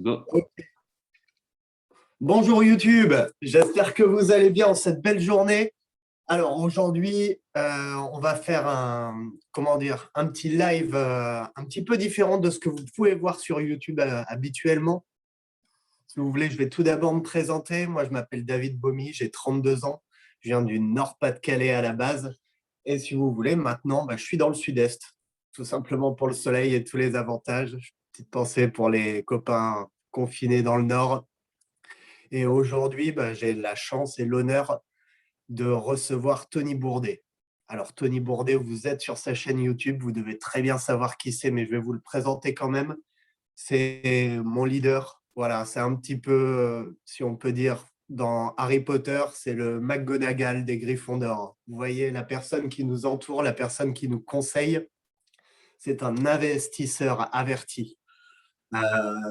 Go. Bonjour YouTube, j'espère que vous allez bien en cette belle journée. Alors aujourd'hui, on va faire un petit live un petit peu différent de ce que vous pouvez voir sur YouTube habituellement. Si vous voulez, je vais tout d'abord me présenter. Moi, je m'appelle David Bomy, j'ai 32 ans. Je viens du Nord-Pas-de-Calais à la base. Et si vous voulez, maintenant, je suis dans le Sud-Est, tout simplement pour le soleil et tous les avantages. Petite pensée pour les copains confinés dans le Nord. Et aujourd'hui, j'ai la chance et l'honneur de recevoir Tony Bourdet. Alors, Tony Bourdet, vous êtes sur sa chaîne YouTube, vous devez très bien savoir qui c'est, mais je vais vous le présenter quand même. C'est mon leader. Voilà, c'est un petit peu, si on peut dire, dans Harry Potter, c'est le McGonagall des Gryffondors. Vous voyez, la personne qui nous entoure, la personne qui nous conseille, c'est un investisseur averti.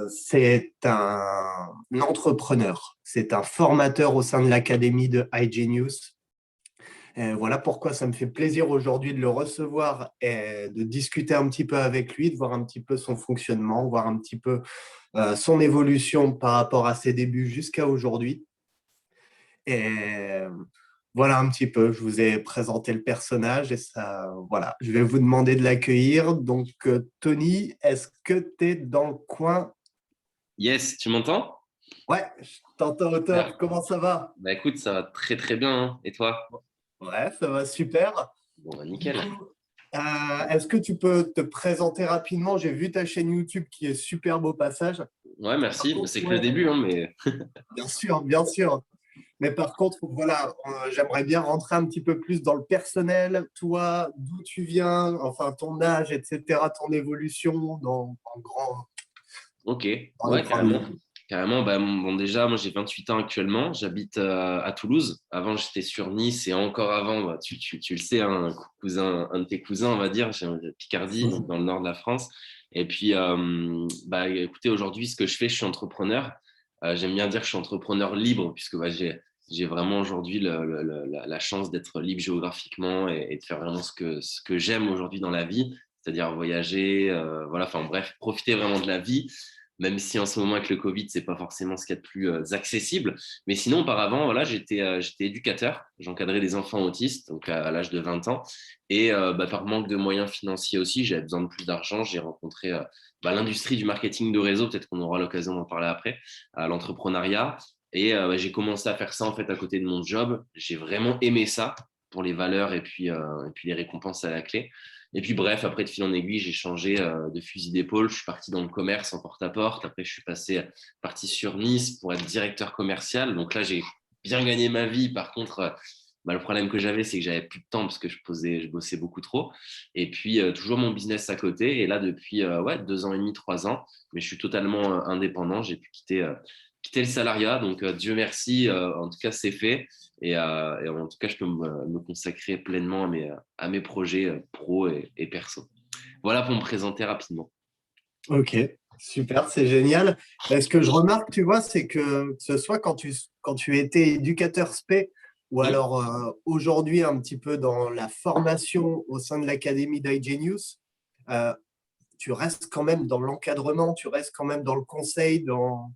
C'est un entrepreneur, c'est un formateur au sein de l'académie de iGenius. Voilà pourquoi ça me fait plaisir aujourd'hui de le recevoir et de discuter un petit peu avec lui, de voir un petit peu son fonctionnement, voir un petit peu son évolution par rapport à ses débuts jusqu'à aujourd'hui. Et voilà un petit peu, je vous ai présenté le personnage et ça, voilà, je vais vous demander de l'accueillir. Donc, Tony, est-ce que tu es dans le coin? Yes, tu m'entends? Ouais, je t'entends au top. Super. Comment ça va? Bah écoute, ça va très très bien, hein. Et toi? Ouais, ça va super. Bon, bah Du nickel. coup, est-ce que tu peux te présenter rapidement? J'ai vu ta chaîne YouTube qui est super beau passage. Ouais, Par merci. Bah, contre, c'est que le ouais, début, hein, mais bien sûr, bien sûr. Mais par contre, voilà, j'aimerais bien rentrer un petit peu plus dans le personnel. Toi, d'où tu viens, enfin ton âge, etc., ton évolution ok. dans les Ouais, grandes carrément. lignes. Carrément. Bah, bon, déjà, moi j'ai 28 ans actuellement. J'habite à Toulouse. Avant, j'étais sur Nice et encore avant, bah, tu le sais, hein, un de tes cousins, on va dire, j'ai Picardie, donc dans le nord de la France. Et puis, bah, écoutez, aujourd'hui, ce que je fais, je suis entrepreneur. J'aime bien dire que je suis entrepreneur libre, puisque bah, j'ai vraiment aujourd'hui la chance d'être libre géographiquement et de faire vraiment ce que j'aime aujourd'hui dans la vie, c'est-à-dire voyager, voilà, enfin bref, profiter vraiment de la vie, même si en ce moment avec le Covid, c'est pas forcément ce qu'il y a de plus accessible. Mais sinon, auparavant, voilà, j'étais éducateur, j'encadrais des enfants autistes, donc à l'âge de 20 ans. Et bah, par manque de moyens financiers aussi, j'avais besoin de plus d'argent. J'ai rencontré bah, l'industrie du marketing de réseau, peut-être qu'on aura l'occasion d'en parler après, à l'entrepreneuriat. Et bah, j'ai commencé à faire ça en fait à côté de mon job. J'ai vraiment aimé ça pour les valeurs et puis les récompenses à la clé. Et puis bref, après de fil en aiguille, j'ai changé de fusil d'épaule. Je suis parti dans le commerce en porte-à-porte. Après, je suis parti sur Nice pour être directeur commercial. Donc là, j'ai bien gagné ma vie. Par contre, bah, le problème que j'avais, c'est que j'avais plus de temps parce que je bossais beaucoup trop. Et puis toujours mon business à côté. Et là, depuis ouais, 2 ans et demi, 3 ans, mais je suis totalement indépendant. J'ai pu quitter le salariat. Donc Dieu merci. En tout cas, c'est fait. Et en tout cas, je peux me consacrer pleinement à mes projets pro et perso. Voilà pour me présenter rapidement. Ok, super, c'est génial. Ce que je remarque, tu vois, c'est que ce soit quand tu étais éducateur spé ou Mmh. alors aujourd'hui un petit peu dans la formation au sein de l'académie d'iGenius, euh, tu restes quand même dans l'encadrement, tu restes quand même dans le conseil, Mmh.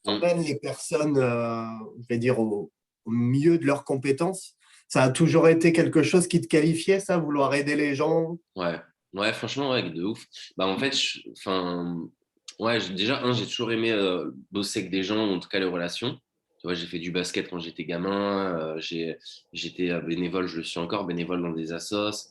t'emmènes les personnes, je vais dire, au mieux de leurs compétences. Ça a toujours été quelque chose qui te qualifiait, ça, vouloir aider les gens. Ouais. Ouais, franchement, ouais, de ouf. Bah, en fait, enfin, ouais, déjà, j'ai toujours aimé bosser avec des gens, en tout cas les relations. Tu vois, j'ai fait du basket quand j'étais gamin. J'étais bénévole, je le suis encore, bénévole dans des assos.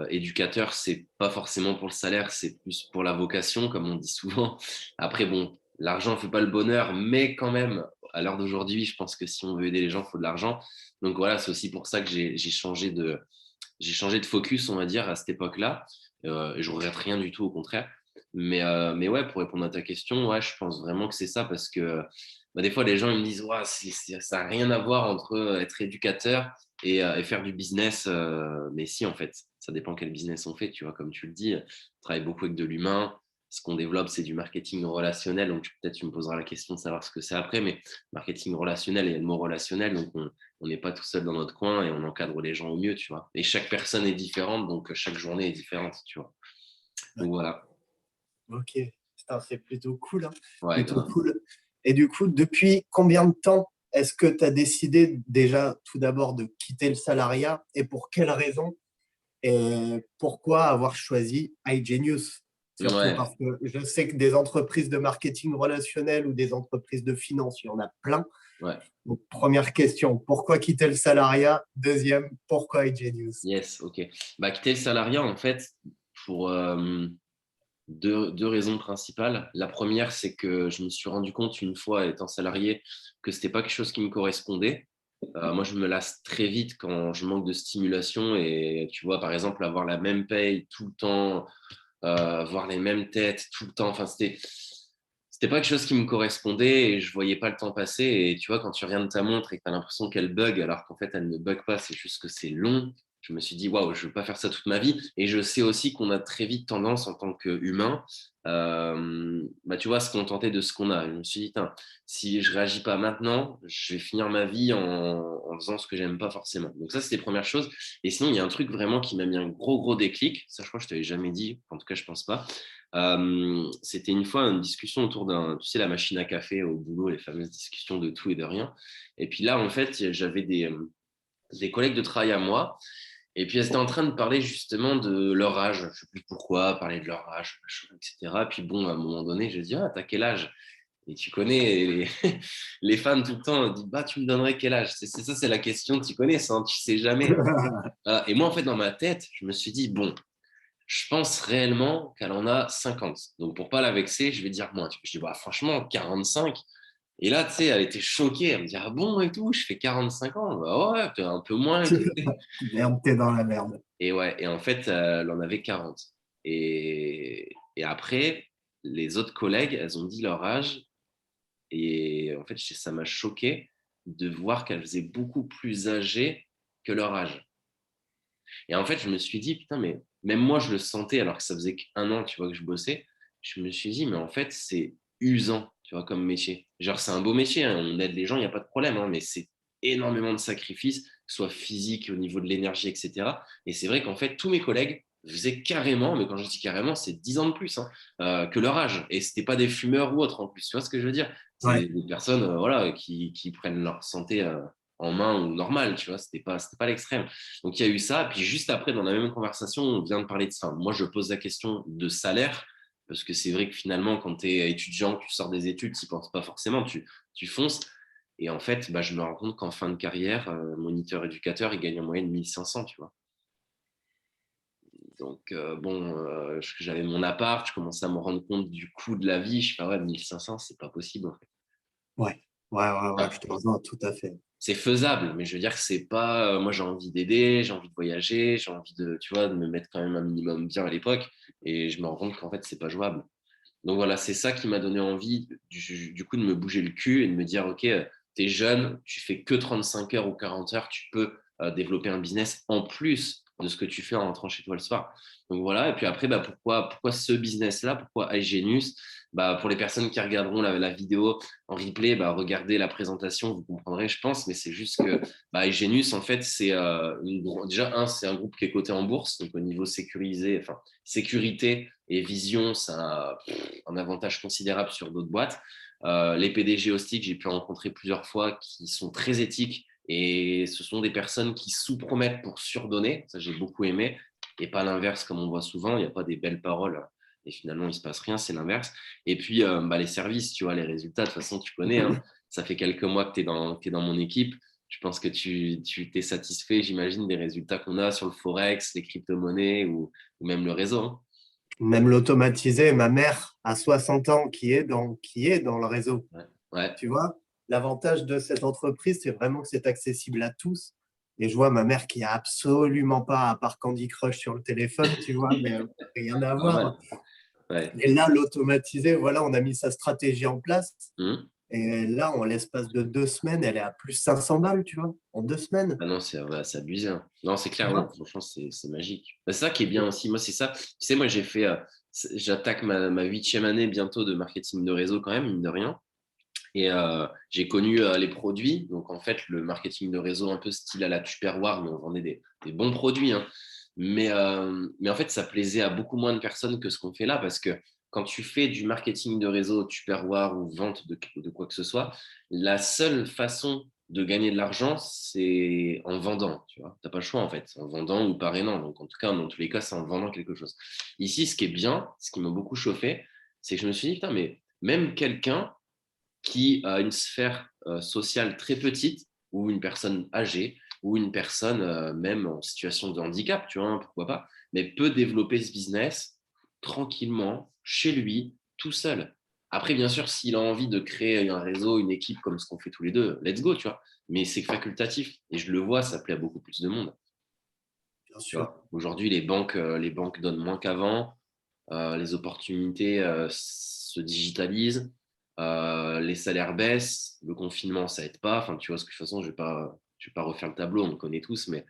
Éducateur, c'est pas forcément pour le salaire, c'est plus pour la vocation, comme on dit souvent. Après, bon, l'argent fait pas le bonheur, mais quand même, à l'heure d'aujourd'hui, je pense que si on veut aider les gens, il faut de l'argent. Donc voilà, c'est aussi pour ça que j'ai changé de focus, on va dire, à cette époque-là. Et je regrette rien du tout, au contraire. Mais ouais, pour répondre à ta question, ouais, je pense vraiment que c'est ça parce que bah, des fois, les gens ils me disent ouais, ça n'a rien à voir entre être éducateur et faire du business. Mais si, en fait, ça dépend quel business on fait. Tu vois, comme tu le dis, on travaille beaucoup avec de l'humain. Ce qu'on développe, c'est du marketing relationnel. Donc, peut-être tu me poseras la question de savoir ce que c'est après. Mais marketing relationnel, il y a le mot relationnel. Donc, on n'est pas tout seul dans notre coin et on encadre les gens au mieux, tu vois. Et chaque personne est différente, donc chaque journée est différente, tu vois. Donc voilà. Ok, Putain, c'est plutôt cool, hein. Ouais, Plutôt grave. cool. Et du coup, depuis combien de temps est-ce que tu as décidé déjà tout d'abord de quitter le salariat et pour quelles raisons? Et pourquoi avoir choisi iGenius? Surtout Ouais, parce que je sais que des entreprises de marketing relationnel ou des entreprises de finance, il y en a plein. ouais. Donc, première question, pourquoi quitter le salariat? Deuxième, pourquoi iGenius? Yes, ok. Bah, quitter le salariat, en fait, pour deux raisons principales. La première, c'est que je me suis rendu compte une fois étant salarié que c'était pas quelque chose qui me correspondait. Moi, je me lasse très vite quand je manque de stimulation et tu vois, par exemple, avoir la même paye tout le temps, voir les mêmes têtes tout le temps. Enfin, c'était pas quelque chose qui me correspondait et je voyais pas le temps passer. Et tu vois, quand tu regardes ta montre et que tu as l'impression qu'elle bug alors qu'en fait, elle ne bug pas, c'est juste que c'est long. Je me suis dit, waouh, je veux pas faire ça toute ma vie. Et je sais aussi qu'on a très vite tendance en tant qu'humain, bah, tu vois, à se contenter de ce qu'on a. Je me suis dit, si je réagis pas maintenant, je vais finir ma vie en faisant ce que j'aime pas forcément. Donc ça, c'était la première chose. Et sinon, il y a un truc vraiment qui m'a mis un gros déclic. Ça, je crois que je t'avais jamais dit. En tout cas, je pense pas. C'était une fois une discussion autour tu sais, la machine à café au boulot, les fameuses discussions de tout et de rien. Et puis là, en fait, j'avais des collègues de travail à moi. Et puis, elles étaient en train de parler justement de leur âge. Je ne sais plus pourquoi, parler de leur âge, machin, etc. Puis bon, à un moment donné, j'ai dit, ah, t'as quel âge? Et tu connais les fans tout le temps disent, bah, tu me donnerais quel âge? Ça, c'est la question, tu connais ça, hein, tu sais jamais. Voilà. Et moi, en fait, dans ma tête, je me suis dit, bon, je pense réellement qu'elle en a 50. Donc, pour pas la vexer, je vais dire moins. Je dis, bah, franchement, 45. Et là, tu sais, elle était choquée. Elle me dit, ah bon et tout, je fais 45 ans. Bah ouais, t'es un peu moins et tout. Merde, t'es dans la merde. Et ouais, et en fait, elle en avait 40. Et après, les autres collègues, elles ont dit leur âge. Et en fait, ça m'a choqué de voir qu'elles faisaient beaucoup plus âgées que leur âge. Et en fait, je me suis dit, putain, mais même moi, je le sentais alors que ça faisait qu'un an, tu vois, que je bossais. Je me suis dit, mais en fait, c'est usant, tu vois, comme métier. Genre, c'est un beau métier, hein, on aide les gens, il n'y a pas de problème, hein, mais c'est énormément de sacrifices, que ce soit physique, au niveau de l'énergie, etc. Et c'est vrai qu'en fait, tous mes collègues faisaient carrément, mais quand je dis carrément, c'est 10 ans de plus que leur âge. Et c'était pas des fumeurs ou autres en plus, tu vois ce que je veux dire? C'est Ouais. des personnes voilà, qui prennent leur santé en main ou normal, tu vois, c'était pas l'extrême. Donc il y a eu ça. Puis juste après, dans la même conversation, on vient de parler de ça. Moi, je pose la question de salaire, parce que c'est vrai que finalement, quand tu es étudiant, tu sors des études, tu n'y penses pas forcément, tu fonces. Et en fait, bah, je me rends compte qu'en fin de carrière, moniteur éducateur, il gagne en moyenne 1500, tu vois. Donc, bon, j'avais mon appart, je commençais à me rendre compte du coût de la vie. Je fais, ah ouais, 1500, c'est pas possible, en fait. Ouais, ouais, Enfin, je te rejoins tout à fait. c'est faisable, mais je veux dire que c'est pas. Moi, j'ai envie d'aider, j'ai envie de voyager, j'ai envie de, tu vois, de me mettre quand même un minimum bien à l'époque. Et je me rends compte qu'en fait, c'est pas jouable. Donc voilà, c'est ça qui m'a donné envie, du coup, de me bouger le cul et de me dire, OK, tu es jeune, tu fais que 35 heures ou 40 heures, tu peux développer un business en plus de ce que tu fais en rentrant chez toi le soir. Donc voilà, et puis après, bah, pourquoi ce business-là? Pourquoi iGenius? Bah, pour les personnes qui regarderont la vidéo en replay, bah, regardez la présentation, vous comprendrez, je pense, mais c'est juste que bah, iGenius, en fait, c'est déjà, c'est un groupe qui est coté en bourse, donc au niveau sécurisé, enfin, sécurité et vision, ça a un avantage considérable sur d'autres boîtes. Les PDG Hostic, j'ai pu rencontrer plusieurs fois qui sont très éthiques et ce sont des personnes qui sous-promettent pour surdonner. Ça, j'ai beaucoup aimé. Et pas l'inverse, comme on voit souvent. Il n'y a pas des belles paroles et finalement, il ne se passe rien. C'est l'inverse. Et puis, bah, les services, tu vois, les résultats, de toute façon, tu connais. Hein. Ça fait quelques mois que tu es dans mon équipe. Je pense que tu t'es satisfait, j'imagine, des résultats qu'on a sur le Forex, les crypto-monnaies ou même le réseau. Hein. Même l'automatisé, ma mère a 60 ans qui est dans le réseau. Ouais. Ouais. Tu vois, l'avantage de cette entreprise, c'est vraiment que c'est accessible à tous. Et je vois ma mère qui a absolument pas, à part Candy Crush sur le téléphone, tu vois, mais rien à voir. Normal. Ouais. Et là, l'automatisé, voilà, on a mis sa stratégie en place. Mmh. Et là, en l'espace de 2 semaines, elle est à plus 500 balles, tu vois, en 2 semaines. Ah non, c'est abusé. Hein. Non, c'est Tu clair, non, vois. franchement, c'est magique. Bah, c'est ça qui est bien aussi. Moi, c'est ça. Tu sais, moi, j'attaque ma 8e année bientôt de marketing de réseau quand même, mine de rien. Et j'ai connu les produits. Donc, en fait, le marketing de réseau, un peu style à la Tupperware, mais on vendait des bons produits. Hein. Mais en fait, ça plaisait à beaucoup moins de personnes que ce qu'on fait là parce que quand tu fais du marketing de réseau, tupperware ou vente de quoi que ce soit, la seule façon de gagner de l'argent, c'est en vendant. Tu n'as pas le choix, en fait, en vendant ou parrainant. Donc, en tout cas, dans tous les cas, c'est en vendant quelque chose. Ici, ce qui est bien, ce qui m'a beaucoup chauffé, c'est que je me suis dit, putain, mais même quelqu'un qui a une sphère sociale très petite, ou une personne âgée, ou une personne même en situation de handicap, tu vois, pourquoi pas, mais peut développer ce business tranquillement, chez lui, tout seul. Après, bien sûr, s'il a envie de créer un réseau, une équipe comme ce qu'on fait tous les deux, let's go, tu vois. Mais c'est facultatif. Et je le vois, ça plaît à beaucoup plus de monde. Bien sûr. Aujourd'hui, les banques donnent moins qu'avant. Les opportunités se digitalisent. Les salaires baissent. Le confinement, ça aide pas. Enfin, tu vois, de toute façon, je vais pas refaire le tableau, on le connaît tous. Mais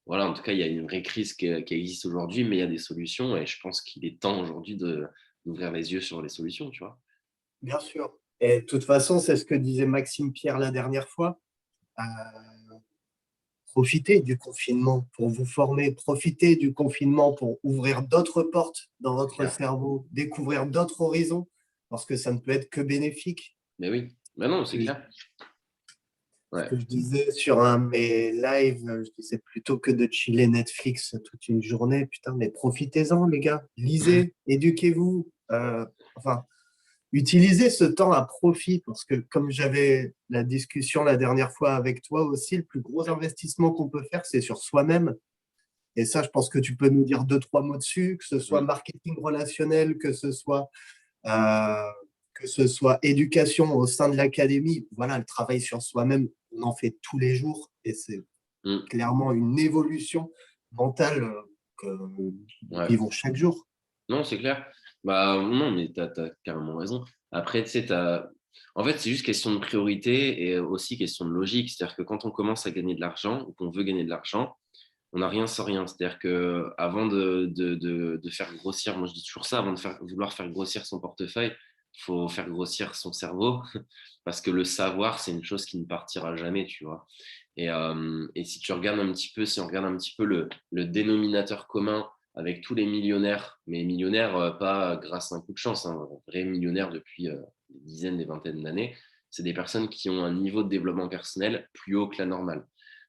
voilà, en tout cas, il y a une vraie crise qui existe aujourd'hui, mais il y a des solutions. Et je pense qu'il est temps aujourd'hui d'ouvrir les yeux sur les solutions, tu vois. Bien sûr. Et de toute façon, c'est ce que disait Maxime Pierre la dernière fois. Euh, Profitez du confinement pour vous former, profitez du confinement pour ouvrir d'autres portes dans C'est votre clair. cerveau, découvrir d'autres horizons, parce que ça ne peut être que bénéfique. Mais oui, mais non, Ce c'est que je, clair. ce Ouais. que je disais sur un de mes lives, je disais plutôt que de chiller Netflix toute une journée, putain, mais profitez-en, les gars. Lisez, éduquez-vous. Enfin, utilisez ce temps à profit parce que comme j'avais la discussion la dernière fois avec toi aussi, le plus gros investissement qu'on peut faire, c'est sur soi-même. Et ça, je pense que tu peux nous dire deux, trois mots dessus, que ce soit Mm. marketing relationnel, euh, que ce soit éducation au sein de l'académie. Voilà, le travail sur soi-même, on en fait tous les jours et c'est Mm. clairement une évolution mentale que nous Ouais. vivons chaque jour. Non, c'est clair. Bah, non, mais tu as carrément raison. Après, tu sais, en fait, c'est juste question de priorité et aussi question de logique. C'est-à-dire que quand on commence à gagner de l'argent ou qu'on veut gagner de l'argent, on n'a rien sans rien. C'est-à-dire que avant de faire grossir, moi je dis toujours ça, avant de vouloir faire grossir son portefeuille, il faut faire grossir son cerveau parce que le savoir, c'est une chose qui ne partira jamais, tu vois. Et si tu regardes un petit peu, si on regarde un petit peu le dénominateur commun avec tous les millionnaires, mais millionnaires pas grâce à un coup de chance, hein, vrais millionnaires depuis des dizaines, des vingtaines d'années, c'est des personnes qui ont un niveau de développement personnel plus haut que la normale.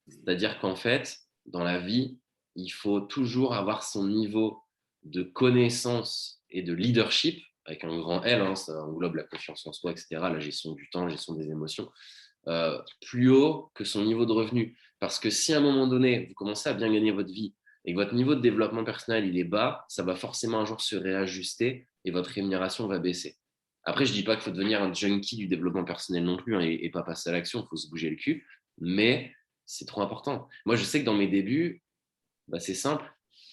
C'est-à-dire qu'en fait, dans la vie, il faut toujours avoir son niveau de connaissance et de leadership, avec un grand L, hein, ça englobe la confiance en soi, etc., la gestion du temps, la gestion des émotions, plus haut que son niveau de revenu. Parce que si à un moment donné, vous commencez à bien gagner votre vie et que votre niveau de développement personnel il est bas, ça va forcément un jour se réajuster et votre rémunération va baisser. Après, je ne dis pas qu'il faut devenir un junkie du développement personnel non plus, hein, et pas passer à l'action, il faut se bouger le cul, mais c'est trop important. Moi, je sais que dans mes débuts, bah, c'est simple,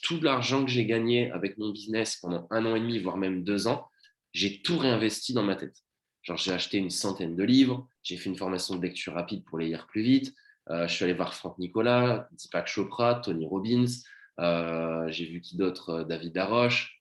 tout l'argent que j'ai gagné avec mon business pendant 1 an et demi, voire même 2 ans, j'ai tout réinvesti dans ma tête. Genre, j'ai acheté une centaine de livres, j'ai fait une formation de lecture rapide pour les lire plus vite, je suis allé voir Franck Nicolas, Deepak Chopra, Tony Robbins, j'ai vu qui d'autre, David Laroche.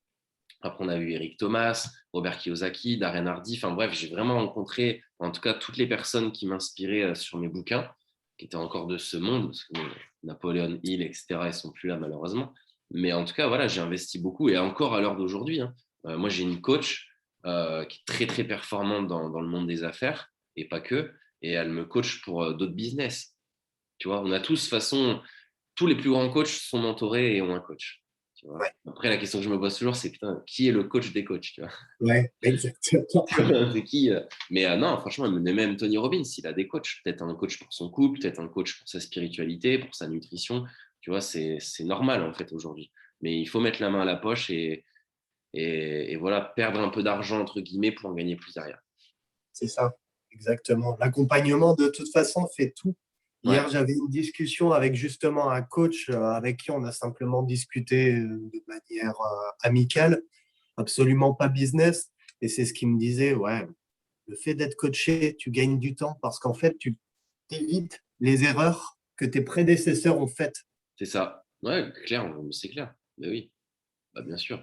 Après, on a vu Eric Thomas, Robert Kiyosaki, Darren Hardy. Enfin bref, j'ai vraiment rencontré, en tout cas, toutes les personnes qui m'inspiraient sur mes bouquins, qui étaient encore de ce monde, parce que Napoleon Hill, etc., ils sont plus là malheureusement. Mais en tout cas, voilà, j'ai investi beaucoup et encore à l'heure d'aujourd'hui, hein. Moi, j'ai une coach qui est très, très performante dans le monde des affaires et pas que. Et elle me coach pour d'autres business. Tu vois, on a tous, de toute façon, tous les plus grands coachs sont mentorés et ont un coach. Tu vois. Ouais, Après, la question que je me pose toujours, c'est putain, qui est le coach des coachs, tu vois. ouais, exactement. C'est qui Mais non, franchement, même Tony Robbins, il a des coachs. Peut-être un coach pour son couple, peut-être un coach pour sa spiritualité, pour sa nutrition. Tu vois, c'est normal en fait aujourd'hui. Mais il faut mettre la main à la poche et voilà, perdre un peu d'argent entre guillemets pour en gagner plus derrière. C'est ça, exactement. L'accompagnement, de toute façon, fait tout. Ouais, Hier, j'avais une discussion avec justement un coach avec qui on a simplement discuté de manière amicale, absolument pas business. Et c'est ce qu'il me disait, ouais, le fait d'être coaché, tu gagnes du temps parce qu'en fait, tu évites les erreurs que tes prédécesseurs ont faites. c'est ça. Ouais, clair, c'est clair. Mais oui, bah, bien sûr.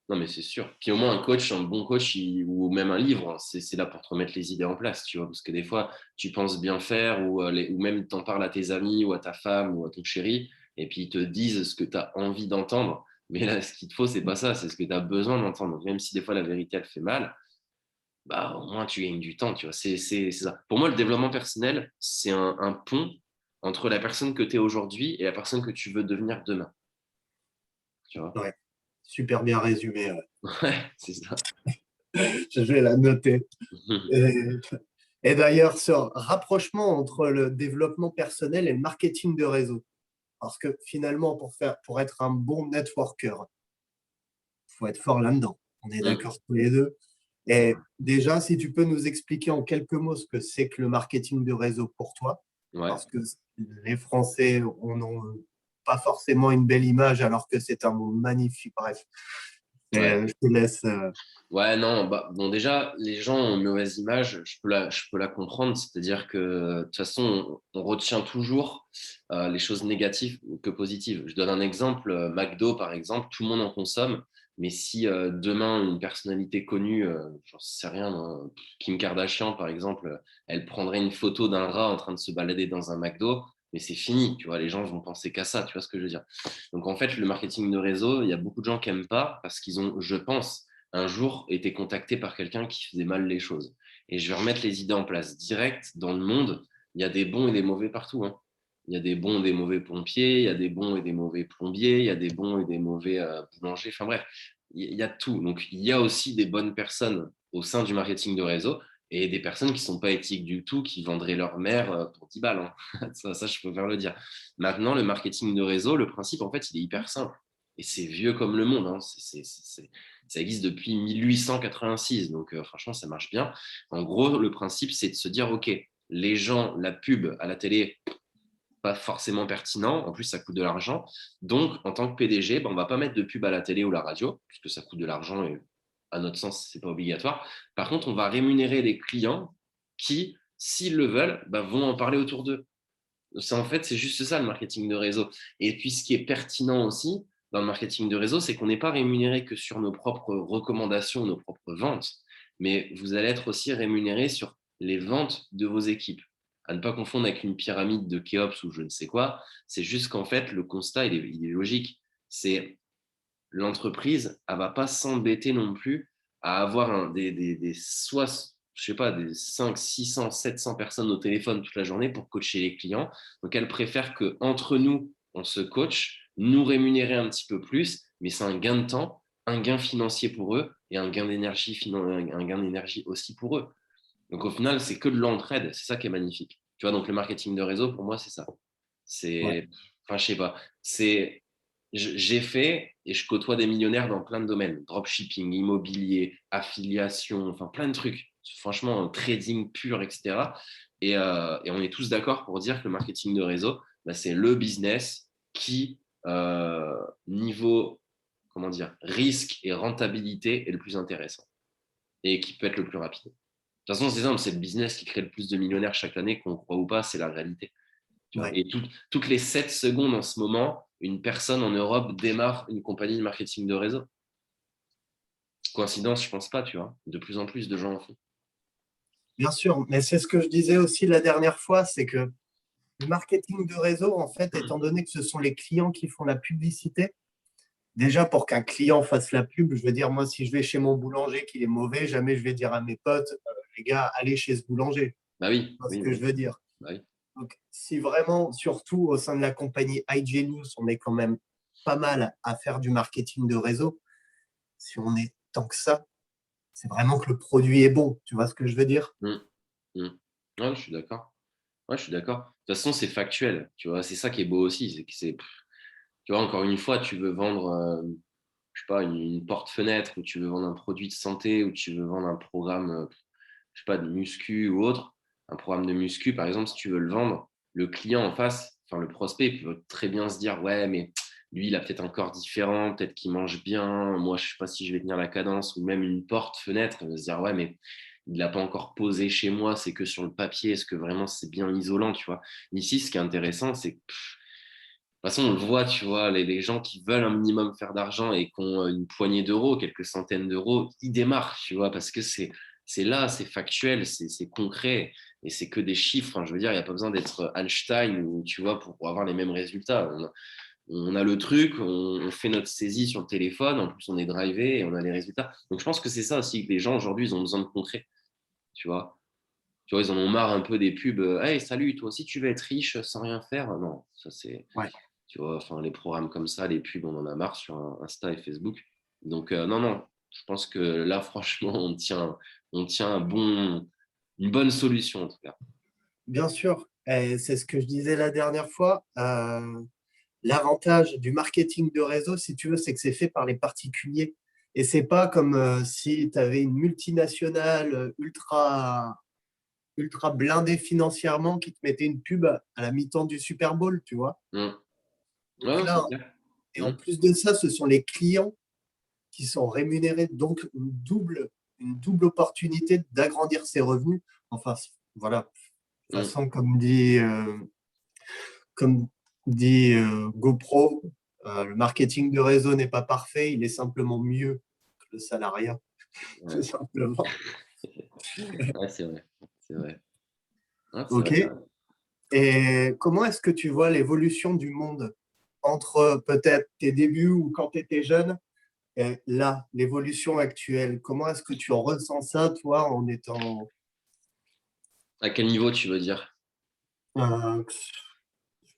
Non, mais c'est sûr. Puis au moins, un coach, un bon coach, ou même un livre, hein, c'est là pour te remettre les idées en place, tu vois. Parce que des fois, tu penses bien faire, ou même t'en parles à tes amis, ou à ta femme, ou à ton chéri, et puis ils te disent ce que tu as envie d'entendre. Mais là, ce qu'il te faut, c'est pas ça, c'est ce que tu as besoin d'entendre. Donc, même si des fois la vérité, elle fait mal, bah, au moins tu gagnes du temps, tu vois. C'est ça. Pour moi, le développement personnel, c'est un pont entre la personne que tu es aujourd'hui et la personne que tu veux devenir demain. Tu vois? Ouais, super bien résumé. Ouais, c'est ça. Je vais la noter. Et, et d'ailleurs, ce rapprochement entre le développement personnel et le marketing de réseau. Parce que finalement, pour être un bon networker, il faut être fort là-dedans. On est Mm. d'accord tous les deux. Et déjà, si tu peux nous expliquer en quelques mots ce que c'est que le marketing de réseau pour toi, Ouais. parce que les Français n'ont pas forcément une belle image alors que c'est un mot magnifique. Bref, Ouais. je te laisse. Ouais, non, bah, bon, déjà, les gens ont une mauvaise image, je peux la comprendre, c'est-à-dire que de toute façon, on retient toujours les choses négatives que positives. Je donne un exemple, McDo, par exemple, tout le monde en consomme, mais si demain, une personnalité connue, j'en sais rien, moi, Kim Kardashian, par exemple, elle prendrait une photo d'un rat en train de se balader dans un McDo, mais c'est fini, tu vois, les gens vont penser qu'à ça, tu vois ce que je veux dire. Donc, en fait, le marketing de réseau, il y a beaucoup de gens qui n'aiment pas parce qu'ils ont, je pense, un jour été contacté par quelqu'un qui faisait mal les choses. Et je vais remettre les idées en place direct. Dans le monde, il y a des bons et des mauvais partout. Hein. Il y a des bons et des mauvais pompiers, il y a des bons et des mauvais plombiers, il y a des bons et des mauvais boulangers. Enfin bref, il y a tout. Donc il y a aussi des bonnes personnes au sein du marketing de réseau et des personnes qui ne sont pas éthiques du tout, qui vendraient leur mère pour 10 balles. Hein. Ça, je peux faire le dire. Maintenant, le marketing de réseau, le principe, en fait, il est hyper simple. Et c'est vieux comme le monde. Hein. Ça existe depuis 1886, donc franchement, ça marche bien. En gros, le principe, c'est de se dire, OK, les gens, la pub à la télé, pas forcément pertinent, en plus, ça coûte de l'argent. Donc, en tant que PDG, ben, on ne va pas mettre de pub à la télé ou la radio, puisque ça coûte de l'argent et à notre sens, ce n'est pas obligatoire. Par contre, on va rémunérer les clients qui, s'ils le veulent, ben, vont en parler autour d'eux. En fait, c'est juste ça le marketing de réseau. Et puis, ce qui est pertinent aussi dans le marketing de réseau, c'est qu'on n'est pas rémunéré que sur nos propres recommandations, nos propres ventes, mais vous allez être aussi rémunéré sur les ventes de vos équipes. À ne pas confondre avec une pyramide de Khéops ou je ne sais quoi. C'est juste qu'en fait, le constat, il est logique. C'est l'entreprise, elle ne va pas s'embêter non plus à avoir soit, je sais pas, des 5, 600, 700 personnes au téléphone toute la journée pour coacher les clients. Donc, elle préfère qu'entre nous, on se coach, nous rémunérer un petit peu plus, mais c'est un gain de temps, un gain financier pour eux et un gain d'énergie aussi pour eux. Donc, au final, c'est que de l'entraide. C'est ça qui est magnifique. Tu vois, donc le marketing de réseau, pour moi, c'est ça. Ouais, C'est, enfin, je sais pas. J'ai fait et je côtoie des millionnaires dans plein de domaines. Dropshipping, immobilier, affiliation, enfin plein de trucs. Franchement, trading pur, etc. Et on est tous d'accord pour dire que le marketing de réseau, bah, c'est le business qui, niveau, comment dire, risque et rentabilité est le plus intéressant et qui peut être le plus rapide. De toute façon, c'est simple, c'est le business qui crée le plus de millionnaires chaque année, qu'on croit ou pas, c'est la réalité. Tu vois. ouais. Et toutes les 7 secondes en ce moment, une personne en Europe démarre une compagnie de marketing de réseau. Coïncidence, je pense pas, tu vois. De plus en plus de gens en font. Bien sûr, mais c'est ce que je disais aussi la dernière fois, c'est que le marketing de réseau, en fait, étant donné que ce sont les clients qui font la publicité, déjà pour qu'un client fasse la pub, je veux dire, moi, si je vais chez mon boulanger qu'il est mauvais, jamais je vais dire à mes potes, les gars, allez chez ce boulanger. Bah oui, C'est ce oui, que oui. je veux dire. Bah oui. Donc, si vraiment, surtout au sein de la compagnie iGenius, on est quand même pas mal à faire du marketing de réseau, si on est tant que ça, c'est vraiment que le produit est bon. Tu vois ce que je veux dire? Mm, mm. Ouais, je suis d'accord. Ouais, je suis d'accord. De toute façon, c'est factuel. Tu vois, c'est ça qui est beau aussi. Tu vois, encore une fois, tu veux vendre, je sais pas, une porte-fenêtre, ou tu veux vendre un produit de santé, ou tu veux vendre un programme, je sais pas, de muscu ou autre, un programme de muscu, par exemple, si tu veux le vendre, le client en face, enfin le prospect, il peut très bien se dire, ouais, mais lui, il a peut-être un corps différent, peut-être qu'il mange bien, moi, je sais pas si je vais tenir la cadence, ou même une porte-fenêtre, il va se dire, ouais, mais il l'a pas encore posé chez moi, c'est que sur le papier, est-ce que vraiment c'est bien isolant, tu vois. Ici, ce qui est intéressant, c'est que de toute façon, on le voit, tu vois, les gens qui veulent un minimum faire d'argent et qui ont une poignée d'euros, quelques centaines d'euros, ils démarrent, tu vois, parce que c'est là, c'est factuel, c'est concret et c'est que des chiffres. Hein, je veux dire, il n'y a pas besoin d'être Einstein ou, tu vois, pour avoir les mêmes résultats. on a le truc, on fait notre saisie sur le téléphone, en plus on est drivé et on a les résultats. Donc je pense que c'est ça aussi que les gens aujourd'hui, ils ont besoin de concret, tu vois. Tu vois, ils en ont marre un peu des pubs. Hey, salut, toi aussi tu veux être riche sans rien faire? Non, ça c'est, Ouais. tu vois, enfin les programmes comme ça, les pubs, on en a marre sur Insta et Facebook. Donc non, non, je pense que là, franchement, on tient une bonne solution en tout cas. Bien sûr, et c'est ce que je disais la dernière fois. L'avantage du marketing de réseau, si tu veux, c'est que c'est fait par les particuliers. Et c'est pas comme si tu avais une multinationale ultra blindée financièrement qui te mettait une pub à la mi-temps du Super Bowl, tu vois. Mm. Ouais, Donc non, c'est là, clair. et en Mm. plus de ça, ce sont les clients qui sont rémunérés, donc une double opportunité d'agrandir ses revenus. Enfin, voilà. De toute Mm. façon, comme dit GoPro, le marketing de réseau n'est pas parfait, il est simplement mieux que le salariat, tout Ouais. simplement. Ouais, c'est vrai. C'est vrai. Ouais, c'est OK. vrai. Et comment est-ce que tu vois l'évolution du monde entre peut-être tes débuts ou quand tu étais jeune et là, l'évolution actuelle? Comment est-ce que tu ressens ça, toi, en étant, À quel niveau tu veux dire? je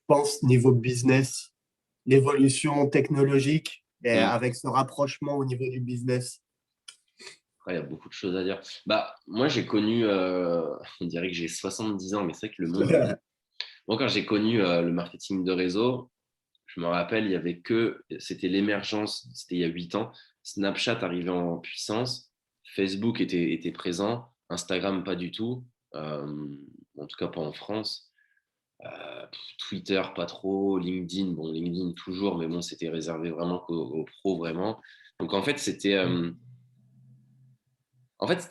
pense, niveau business, l'évolution technologique et Mm. avec ce rapprochement au niveau du business? Après, il y a beaucoup de choses à dire. Bah, moi, j'ai connu, on dirait que j'ai 70 ans, mais c'est vrai que le monde va vite. Moi, quand j'ai connu le marketing de réseau, je me rappelle, il y avait c'était l'émergence, c'était il y a 8 ans. Snapchat arrivait en puissance, Facebook était présent, Instagram pas du tout, en tout cas pas en France. Twitter pas trop, LinkedIn, bon, LinkedIn toujours, mais bon, c'était réservé vraiment aux pros, vraiment. Donc en fait, c'était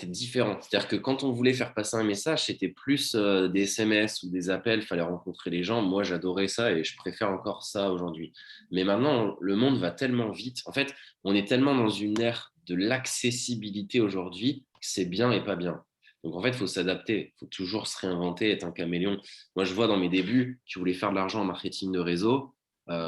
différent. C'est-à-dire que quand on voulait faire passer un message, c'était plus des SMS ou des appels, il fallait rencontrer les gens. Moi, j'adorais ça et je préfère encore ça aujourd'hui. Mais maintenant, le monde va tellement vite. En fait, on est tellement dans une ère de l'accessibilité aujourd'hui que c'est bien et pas bien. Donc, en fait, il faut s'adapter. Il faut toujours se réinventer, être un caméléon. Moi, je vois dans mes débuts, tu voulais faire de l'argent en marketing de réseau.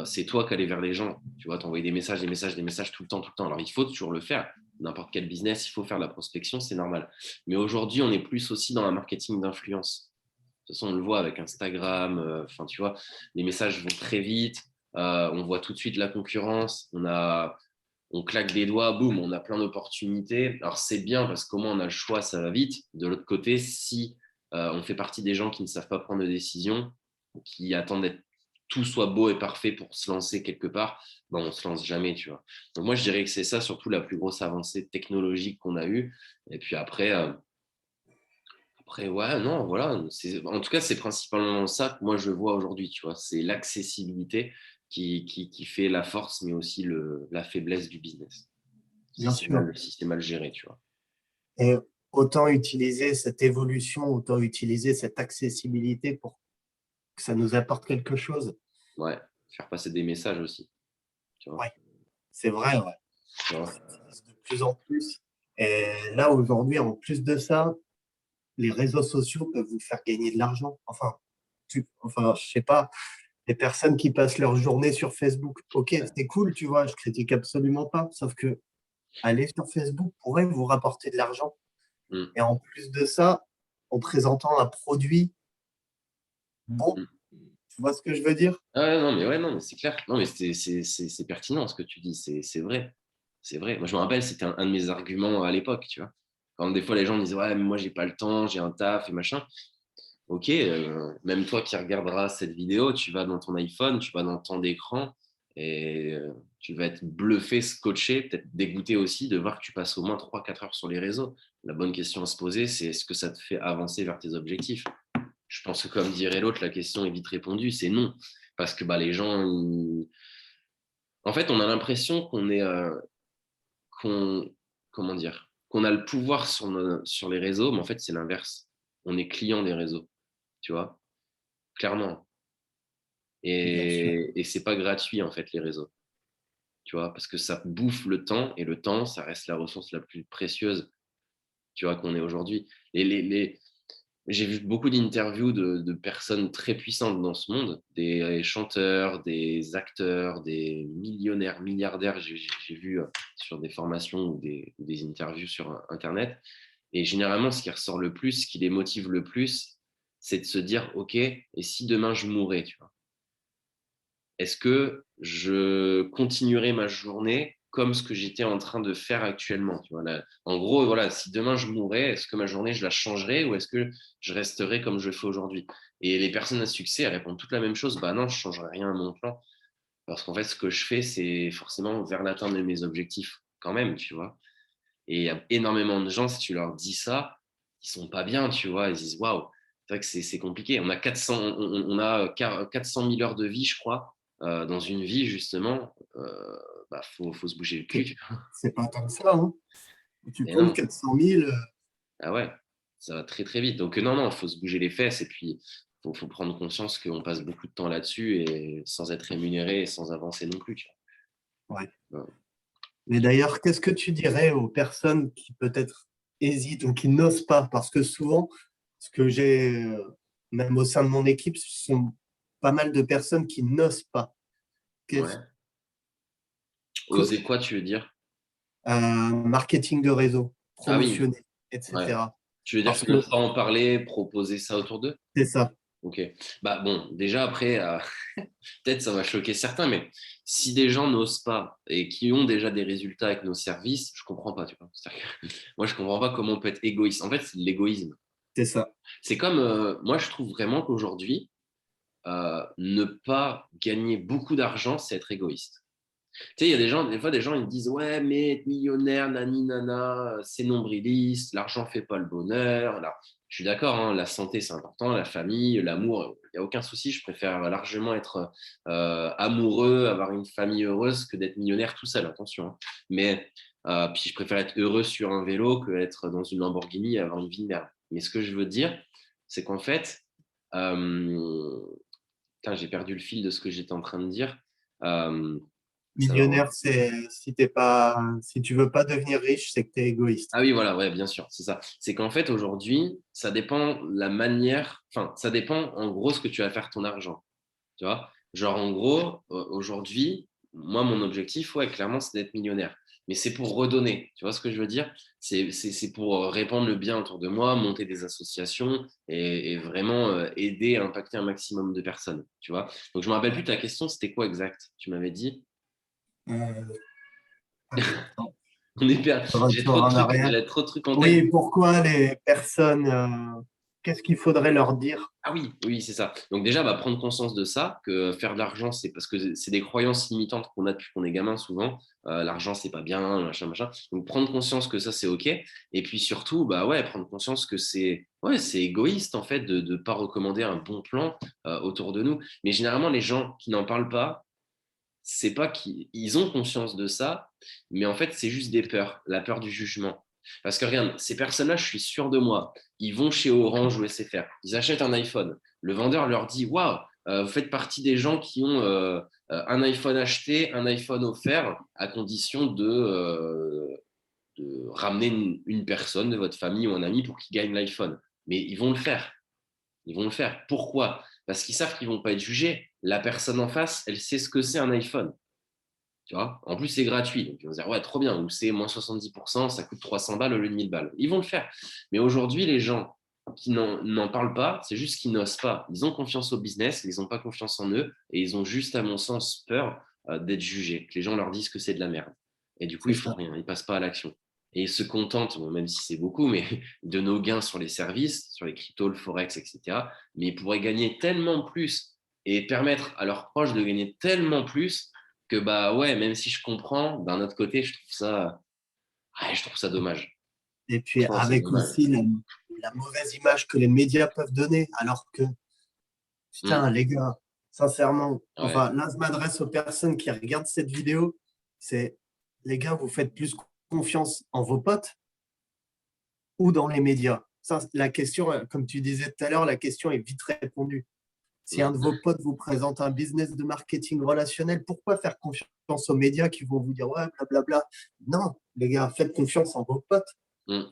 C'est toi qui allais vers les gens. Tu vois, t'envoyer des messages, des messages, des messages tout le temps, tout le temps. Alors, il faut toujours le faire n'importe quel business, il faut faire de la prospection, c'est normal. Mais aujourd'hui, on est plus aussi dans la marketing d'influence. De toute façon, on le voit avec Instagram, enfin, tu vois, les messages vont très vite, on voit tout de suite la concurrence, on claque des doigts, boum, on a plein d'opportunités. Alors, c'est bien parce qu'au moins, on a le choix, ça va vite. De l'autre côté, si on fait partie des gens qui ne savent pas prendre de décision, qui attendent d'être tout soit beau et parfait pour se lancer quelque part, ben, on se lance jamais, tu vois. Donc moi, je dirais que c'est ça surtout la plus grosse avancée technologique qu'on a eue. Et puis après ouais, non, voilà. En tout cas, c'est principalement ça que moi, je vois aujourd'hui, tu vois. C'est l'accessibilité qui fait la force, mais aussi la faiblesse du business. Bien sûr. Si c'est mal géré, tu vois. Et autant utiliser cette évolution, autant utiliser cette accessibilité pour que ça nous apporte quelque chose. Ouais, faire passer des messages aussi, tu vois. Ouais, c'est vrai, ouais. Tu On vois. l'utilise de plus en plus. Et là, aujourd'hui, en plus de ça, les réseaux sociaux peuvent vous faire gagner de l'argent. Enfin, je sais pas, les personnes qui passent leur journée sur Facebook, ok, c'est cool, tu vois, je critique absolument pas. Sauf que aller sur Facebook pourrait vous rapporter de l'argent. Mm, Et en plus de ça, en présentant un produit bon, mm. tu vois ce que je veux dire? Ah ouais, non, mais c'est clair. Non, mais c'est pertinent ce que tu dis, c'est vrai. C'est vrai. Moi, je me rappelle, c'était un de mes arguments à l'époque, tu vois. Quand des fois, les gens me disaient, ouais, mais moi, j'ai pas le temps, j'ai un taf et machin. Ok, même toi qui regarderas cette vidéo, tu vas dans ton iPhone, tu vas dans le temps d'écran et tu vas être bluffé, scotché, peut-être dégoûté aussi de voir que tu passes au moins 3 4 heures sur les réseaux. La bonne question à se poser, c'est est-ce que ça te fait avancer vers tes objectifs? Je pense que comme dirait l'autre, la question est vite répondue, c'est non. Parce que bah, les gens, en fait, on a l'impression qu'on, comment dire, qu'on a le pouvoir sur les réseaux, mais en fait, c'est l'inverse. On est client des réseaux, tu vois, clairement. Bien sûr. Et c'est pas gratuit, en fait, les réseaux, tu vois, parce que ça bouffe le temps, et le temps, ça reste la ressource la plus précieuse, tu vois, qu'on ait aujourd'hui. Et j'ai vu beaucoup d'interviews de personnes très puissantes dans ce monde, des chanteurs, des acteurs, des millionnaires, milliardaires. J'ai vu sur des formations ou des interviews sur Internet. Et généralement, ce qui ressort le plus, ce qui les motive le plus, c'est de se dire, OK, et si demain je mourais, tu vois, est-ce que je continuerai ma journée comme ce que j'étais en train de faire actuellement, tu vois, là, en gros, voilà, si demain je mourais, est-ce que ma journée, je la changerais ou est-ce que je resterai comme je fais aujourd'hui? Et les personnes à succès, elles répondent toutes la même chose. Bah non, je ne changerai rien à mon plan. Parce qu'en fait, ce que je fais, c'est forcément vers l'atteinte de mes objectifs quand même, tu vois. Et il y a énormément de gens, si tu leur dis ça, ils sont pas bien, tu vois. Ils disent, waouh, c'est vrai que c'est compliqué. On a 400, on a 400 000 heures de vie, je crois, dans une vie, justement. Bah, faut se bouger le cul. C'est pas tant que ça. Hein. Tu Et comptes non, 400 000. ah ouais, ça va très très vite. Donc non, non, il faut se bouger les fesses et puis faut prendre conscience qu'on passe beaucoup de temps là-dessus et sans être rémunéré et sans avancer non plus. Tu Ouais. vois. Mais d'ailleurs, qu'est-ce que tu dirais aux personnes qui peut-être hésitent ou qui n'osent pas? Parce que souvent, ce que j'ai, même au sein de mon équipe, ce sont pas mal de personnes qui n'osent pas. Ouais. Qu'est-ce que, Oser quoi, tu veux dire? marketing de réseau, Ah oui, promotionner, ouais. etc. Tu veux dire Parce que ne que pas en parler, proposer ça autour d'eux? c'est ça. Ok. Bah bon, déjà après, peut-être ça va choquer certains, mais si des gens n'osent pas et qui ont déjà des résultats avec nos services, je comprends pas, tu vois. Moi, je comprends pas comment on peut être égoïste. En fait, c'est de l'égoïsme. C'est ça. C'est comme, moi, je trouve vraiment qu'aujourd'hui, ne pas gagner beaucoup d'argent, c'est être égoïste. Tu sais, il y a des gens, des fois, des gens, ils me disent, ouais, mais être millionnaire, nani, nana, c'est nombriliste, l'argent fait pas le bonheur. Là, je suis d'accord, hein, la santé, c'est important, la famille, l'amour, il n'y a aucun souci. Je préfère largement être amoureux, avoir une famille heureuse que d'être millionnaire tout seul, attention. Hein. Mais puis je préfère être heureux sur un vélo que être dans une Lamborghini et avoir une vie de merde. Mais ce que je veux dire, c'est qu'en fait, euh, putain, j'ai perdu le fil de ce que j'étais en train de dire. Euh, ça va Millionnaire, c'est si tu veux pas devenir riche, c'est que tu es égoïste. Ah oui, voilà, ouais, bien sûr, c'est ça. C'est qu'en fait, aujourd'hui, ça dépend la manière, enfin, ça dépend en gros ce que tu vas faire ton argent. Tu vois? Genre, en gros, aujourd'hui, moi, mon objectif, ouais, clairement, c'est d'être millionnaire. Mais c'est pour redonner. Tu vois ce que je veux dire? C'est pour répandre le bien autour de moi, monter des associations et vraiment aider à impacter un maximum de personnes. Tu vois? Donc, je me rappelle plus ta question, c'était quoi exact? Tu m'avais dit? Euh, attends, On est perdu. J'ai retour trop de en trucs, arrière. j'ai trop de trucs en tête. Oui, pourquoi les personnes, qu'est-ce qu'il faudrait leur dire? Ah oui, oui, c'est ça. Donc déjà, bah, prendre conscience de ça, que faire de l'argent, c'est parce que c'est des croyances limitantes qu'on a depuis qu'on est gamin souvent. L'argent, c'est pas bien, machin, machin. Donc prendre conscience que ça, c'est OK. Et puis surtout, bah ouais, prendre conscience que c'est égoïste en fait de ne pas recommander un bon plan autour de nous. Mais généralement, les gens qui n'en parlent pas, c'est pas qu'ils ont conscience de ça, mais en fait, c'est juste des peurs, la peur du jugement. Parce que regarde, ces personnes-là, je suis sûr de moi, ils vont chez Orange ou SFR, ils achètent un iPhone. Le vendeur leur dit, waouh, vous faites partie des gens qui ont un iPhone acheté, un iPhone offert, à condition de ramener une personne de votre famille ou un ami pour qu'il gagne l'iPhone. Mais ils vont le faire. Ils vont le faire. Pourquoi? Parce qu'ils savent qu'ils ne vont pas être jugés. La personne en face, elle sait ce que c'est un iPhone. Tu vois, en plus, c'est gratuit. Donc, ils vont se dire, ouais, trop bien. Ou c'est moins 70%, ça coûte 300 balles au lieu de 1000 balles. Ils vont le faire. Mais aujourd'hui, les gens qui n'en parlent pas, c'est juste qu'ils n'osent pas. Ils ont confiance au business, ils n'ont pas confiance en eux et ils ont juste, à mon sens, peur d'être jugés, que les gens leur disent que c'est de la merde. Et du coup, C'est ils font ça. rien, ils passent pas à l'action. Et ils se contentent, bon, même si c'est beaucoup, mais de nos gains sur les services, sur les cryptos, le forex, etc. Mais ils pourraient gagner tellement plus et permettre à leurs proches de gagner tellement plus que bah ouais, même si je comprends, d'un autre côté, je trouve ça dommage. Et puis Franchement, c'est avec dommage. aussi la mauvaise image que les médias peuvent donner, alors que, Mm. putain, les gars, sincèrement, Ouais. enfin, là, je m'adresse aux personnes qui regardent cette vidéo, c'est, les gars, vous faites plus confiance en vos potes ou dans les médias? Ça, la question, comme tu disais tout à l'heure, la question est vite répondue. Si un de Mm. vos potes vous présente un business de marketing relationnel, pourquoi faire confiance aux médias qui vont vous dire ouais, blablabla? Non, les gars, faites confiance en vos potes. Mm.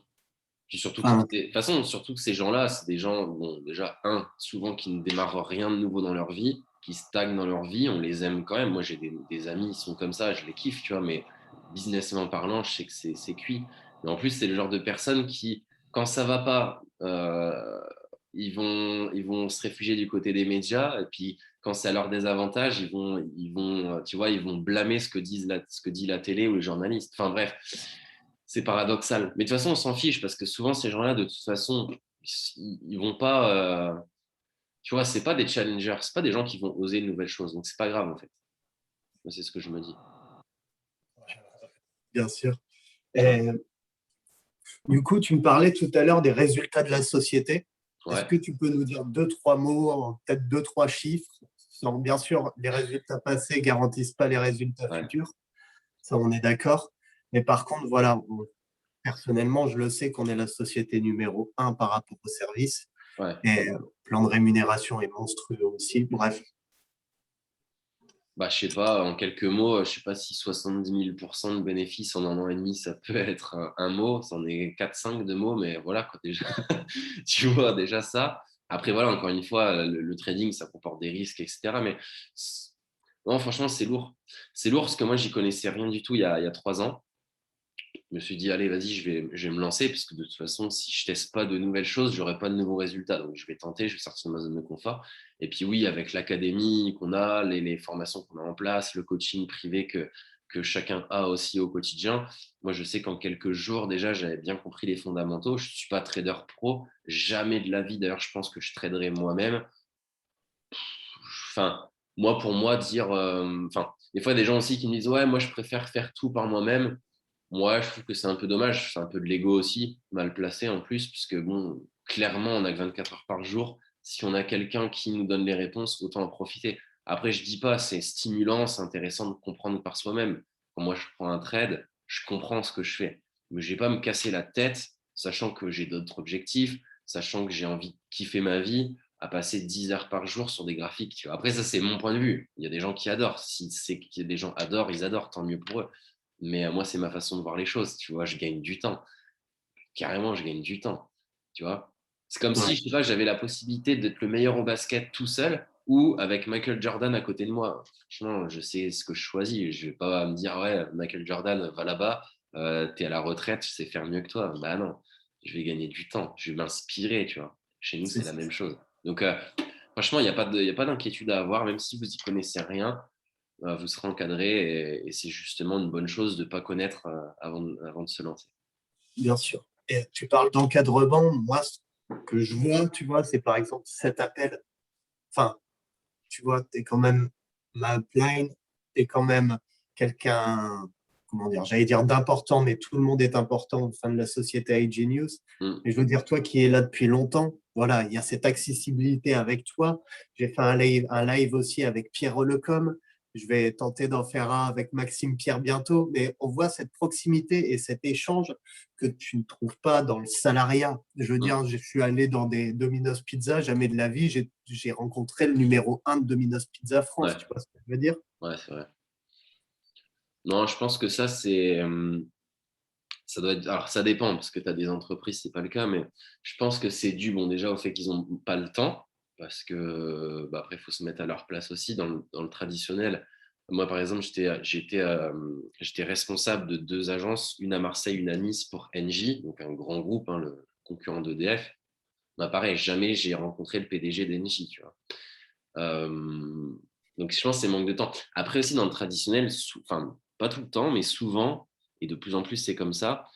Puis surtout que, Enfin, de toute façon, surtout que ces gens-là, c'est des gens, bon, déjà, souvent qui ne démarrent rien de nouveau dans leur vie, qui stagnent dans leur vie, on les aime quand même. Moi, j'ai des amis, ils sont comme ça, je les kiffe, tu vois, mais businessment parlant, je sais que c'est cuit. Mais en plus, c'est le genre de personnes qui, quand ça va pas, ils vont se réfugier du côté des médias, et puis quand c'est à leur désavantage, tu vois, ils vont blâmer ce que dit la télé ou les journalistes. Enfin bref, c'est paradoxal. Mais de toute façon, on s'en fiche parce que souvent, ces gens-là, de toute façon, ils vont pas. Tu vois, c'est pas des challengers, c'est pas des gens qui vont oser de nouvelles choses. Donc, c'est pas grave, en fait. Moi, c'est ce que je me dis. bien sûr. Tu vois. Et, du coup, tu me parlais tout à l'heure des résultats de la société. Est-ce Ouais, que tu peux nous dire deux, trois mots, peut-être deux, trois chiffres? Donc, bien sûr, les résultats passés garantissent pas les résultats ouais, futurs. Ça, on est d'accord. Mais par contre, voilà, personnellement, je le sais qu'on est la société numéro un par rapport aux services. ouais. Et le plan de rémunération est monstrueux aussi. Bref, Bah, je sais pas, en quelques mots, je sais pas si 70 000% de bénéfices en un an et demi, ça peut être un mot. C'en est 4-5 de mots, mais voilà, quoi, déjà. Tu vois, déjà ça. Après, voilà, encore une fois, le trading, ça comporte des risques, etc. Mais non, franchement, c'est lourd. C'est lourd parce que moi, j'y connaissais rien du tout il y a 3 ans. Je me suis dit, allez, vas-y, je vais me lancer, parce que de toute façon, si je teste pas de nouvelles choses, j'aurai pas de nouveaux résultats. Donc, je vais tenter, je vais sortir de ma zone de confort. Et puis, oui, avec l'académie qu'on a, les formations qu'on a en place, le coaching privé que chacun a aussi au quotidien, moi, je sais qu'en quelques jours, déjà, j'avais bien compris les fondamentaux. Je suis pas trader pro, jamais de la vie. D'ailleurs, je pense que je traderai moi-même. Enfin, moi, pour moi, dire. Enfin, des fois, des gens aussi qui me disent, ouais, moi, je préfère faire tout par moi-même. Moi, je trouve que c'est un peu dommage. C'est un peu de l'ego aussi, mal placé en plus, puisque, bon, clairement, on n'a que 24 heures par jour. Si on a quelqu'un qui nous donne les réponses, autant en profiter. Après, je dis pas, c'est stimulant, c'est intéressant de comprendre par soi-même. Quand moi, je prends un trade, je comprends ce que je fais. Mais je vais pas me casser la tête, sachant que j'ai d'autres objectifs, sachant que j'ai envie de kiffer ma vie, à passer 10 heures par jour sur des graphiques. Tu vois. Après, ça, c'est mon point de vue. Il y a des gens qui adorent. Si c'est que des gens adorent, ils adorent, tant mieux pour eux. Mais moi, c'est ma façon de voir les choses. Tu vois, je gagne du temps. Carrément, je gagne du temps. Tu vois, c'est comme si, ouais. je sais pas, j'avais la possibilité d'être le meilleur au basket tout seul ou avec Michael Jordan à côté de moi. Franchement, je sais ce que je choisis. Je vais pas me dire, ouais, Michael Jordan, va là-bas, t'es à la retraite, je sais faire mieux que toi. Bah non, je vais gagner du temps. Je vais m'inspirer, tu vois. Chez nous, c'est la même chose. Donc, franchement, il y a pas d'inquiétude à avoir, même si vous y connaissez rien, vous serez encadré et c'est justement une bonne chose de ne pas connaître avant de se lancer. Bien sûr. Et tu parles d'encadrement. Moi, ce que je vois, tu vois, c'est par exemple cet appel. Enfin, tu vois, tu es quand même ma upline, tu es quand même quelqu'un, comment dire, j'allais dire d'important, mais tout le monde est important au sein de la société iGenius. Mm. Et je veux dire, toi qui es là depuis longtemps, voilà, il y a cette accessibilité avec toi. J'ai fait un live aussi avec Pierre Lecom. Je vais tenter d'en faire un avec Maxime Pierre bientôt, mais on voit cette proximité et cet échange que tu ne trouves pas dans le salariat. Je veux Mm. dire, je suis allé dans des Domino's Pizza, jamais de la vie, j'ai rencontré le numéro un de Domino's Pizza France, Ouais, tu vois ce que je veux dire? ouais, c'est vrai. Non, je pense que ça doit être, alors ça dépend parce que tu as des entreprises, c'est pas le cas, mais je pense que c'est dû, bon, déjà au fait qu'ils n'ont pas le temps parce que, bah, après, il faut se mettre à leur place aussi dans le traditionnel. Moi, par exemple, j'étais responsable de deux agences, une à Marseille, une à Nice pour Engie, donc un grand groupe, hein, le concurrent d'EDF. Bah, pareil, jamais j'ai rencontré le PDG d'Engie, tu vois. Euh, donc, je pense que c'est manque de temps. Après aussi, dans le traditionnel, enfin, pas tout le temps, mais souvent, et de plus en plus, c'est comme ça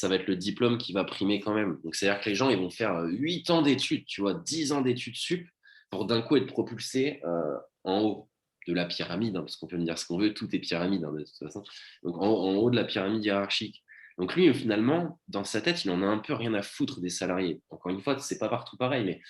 va être le diplôme qui va primer quand même. Donc, c'est-à-dire que les gens, ils vont faire 8 ans d'études, tu vois, 10 ans d'études sup, pour d'un coup être propulsés en haut de la pyramide, hein, parce qu'on peut me dire ce qu'on veut, tout est pyramide, hein, de toute façon. Donc, en haut de la pyramide hiérarchique. Donc, lui, finalement, dans sa tête, il en a un peu rien à foutre des salariés. Encore une fois, c'est pas partout pareil, mais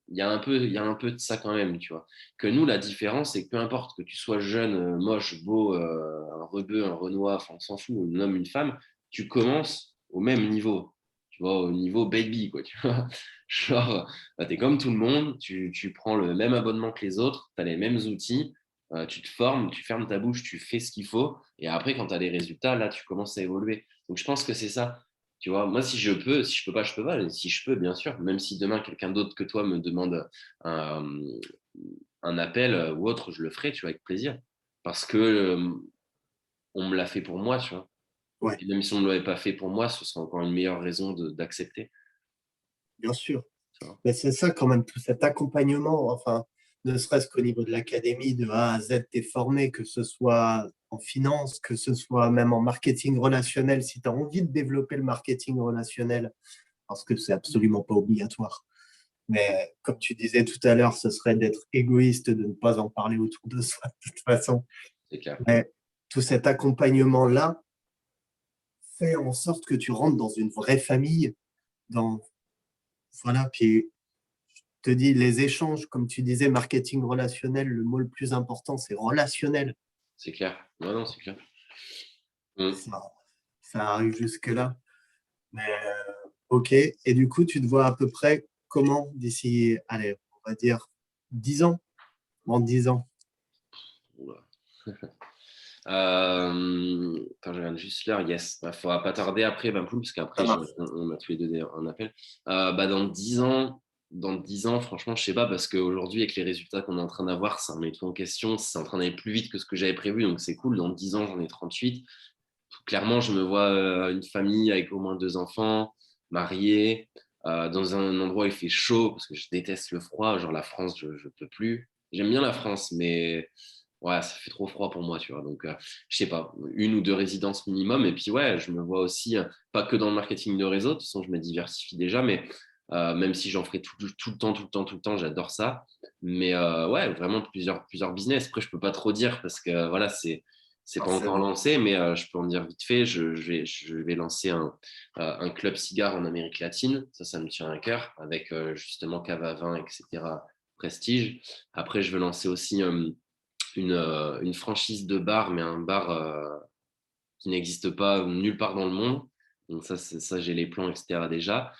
il y a un peu de ça quand même, tu vois. Que nous, la différence, c'est que peu importe que tu sois jeune, moche, beau, un rebeu, un renois, enfin, on s'en fout, un homme, une femme, tu commences au même niveau, tu vois, au niveau baby, quoi, tu vois. Genre, bah, tu es comme tout le monde, tu prends le même abonnement que les autres, tu as les mêmes outils, tu te formes, tu fermes ta bouche, tu fais ce qu'il faut, et après, quand tu as les résultats, là, tu commences à évoluer. Donc, je pense que c'est ça. Tu vois, moi, si je peux, si je peux pas, je peux pas. Mais si je peux, bien sûr. Même si demain, quelqu'un d'autre que toi me demande un, un appel ou autre, je le ferai, tu vois, avec plaisir. Parce que on me l'a fait pour moi, tu vois. Ouais, Et même si on ne l'avait pas fait pour moi, ce serait encore une meilleure raison d'accepter. bien sûr. Tu vois. Mais c'est ça quand même, tout cet accompagnement, enfin, ne serait-ce qu'au niveau de l'académie, de A à Z, t'es formé, que ce soit en finance, que ce soit même en marketing relationnel, si tu as envie de développer le marketing relationnel, parce que c'est absolument pas obligatoire. Mais comme tu disais tout à l'heure, ce serait d'être égoïste de ne pas en parler autour de soi, de toute façon. C'est clair. Mais tout cet accompagnement-là fait en sorte que tu rentres dans une vraie famille, dans, voilà, puis te dis, les échanges, comme tu disais, marketing relationnel, le mot le plus important, c'est relationnel. C'est clair. Non, non, c'est clair. Mm. Ça, ça arrive jusque-là. Mais OK. Et du coup, tu te vois à peu près comment d'ici, allez, on va dire 10 ans, en 10 ans. Oula. Quand je regarde juste l'heure, yes, il faudra pas tarder après, Bampoul, parce Ça qu'après, marche. on a tous les deux un appel. Dans 10 ans, franchement, je sais pas, parce qu'aujourd'hui, avec les résultats qu'on est en train d'avoir, ça remet tout en question. C'est en train d'aller plus vite que ce que j'avais prévu, donc c'est cool. Dans 10 ans, j'en ai 38. Clairement, je me vois une famille avec au moins 2 enfants, mariés, dans un endroit où il fait chaud, parce que je déteste le froid. Genre la France, je ne peux plus. J'aime bien la France, mais ouais, ça fait trop froid pour moi, tu vois. Donc, je sais pas, 1 ou 2 résidences minimum. Et puis, ouais, je me vois aussi, pas que dans le marketing de réseau, de toute façon, je me diversifie déjà, mais même si j'en ferai tout le temps, tout le temps, tout le temps, j'adore ça. Mais ouais, vraiment plusieurs business. Après, je peux pas trop dire parce que voilà, c'est pas encore Forcément. lancé, mais je peux en dire vite fait. Je vais lancer un club cigare en Amérique latine. Ça me tient à cœur avec justement cave à vin, etc. Prestige. Après, je veux lancer aussi une franchise de bar, mais un bar qui n'existe pas nulle part dans le monde. Donc ça j'ai les plans, etc. déjà.